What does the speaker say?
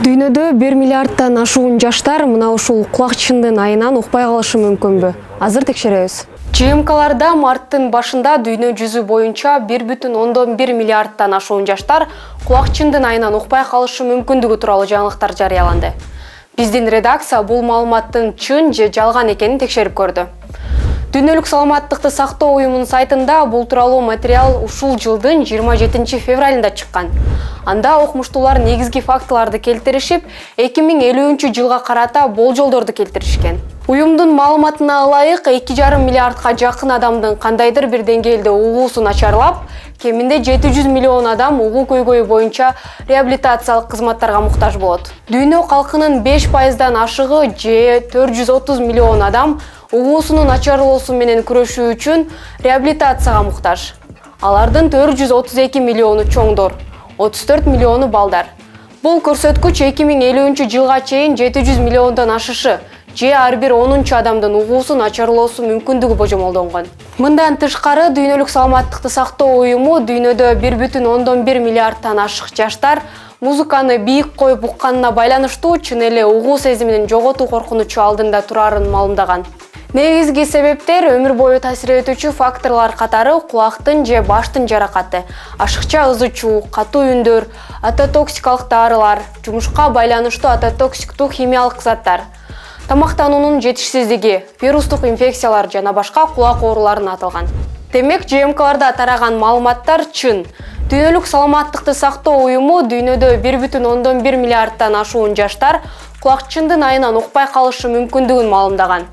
Дүйнөдө 1 миллиардтан ашуун жаштар мына ушул кулакчындын айынан укпай калышы мүмкүнбү? Азыр текшеребиз. ЖМКларда марттын башында дүйнө жүзү боюнча 1,1 миллиардтан ашуун жаштар кулакчындын айынан укпай калышы мүмкүндүгү тууралуу жаңылыктар жарыяланды. Биздин редакция бул маалыматтын чын же жалган экенин текшерип көрдү. Дүйнөлүк саламаттыкты сактоо уюмунун сайтында бул тууралуу материал ушул жылдын 27 февралында чыккан. Анда окумуштуулар негизги фактыларды келтиришип, 2050 жылга карата болжолдорду келтиришкен. Уюмдун маалыматына ылайык 2,5 миллиардка жакын адамдын кандайдыр бир деңгээлде угуусу начарлап, кеминде 700 миллион адам угуу көйгөйү боюнча реабилитациялык кызматтарга муктаж болот. Дүйнө калкынын 5%дан ашыгы же 430 миллион адам угуусунун начарлоосу менен күрөшүү үчүн реабилитацияга муктаж. Алардын 432 миллиону чоңдор, 34 миллиону балдар. Бул көрсөткүч 2050 жылга чейин 700 миллиондон ашышы же ар бир 10-чу адамдын угуусу начарлоосу мүмкүндүгү божомолдонгон. Мындан тышкары дүйнөлүк саламаттыкты сактоо уюму дүйнөдө 1,1 миллиардтан ашык жаштар музыканы бийик коюп укканына байланыштуу чын эле угуу сезиминин жоготуу коркунучу алдында турарын маалымдаган. Негизги себептер өмүр бою таасир этүүчү факторлор катары кулактын же баштын жаракаты, ашыкча ызычуу, катуу үндөр, атотоксикалык дарылар, жумушка байланыштуу атотоксиктүү химиялык заттар, тамактануунун жетишсиздиги, вирустук инфекциялар жана башка кулак ооруларын аталган. Демек, ЖМКларда тараган маалыматтар чын. Дүйнөлүк саламаттыкты сактоо уюму дүйнөдө 1,1 миллиардтан ашуун жаштар кулакчындын айынан укпай калышы мүмкүндүгүн маалымдаган.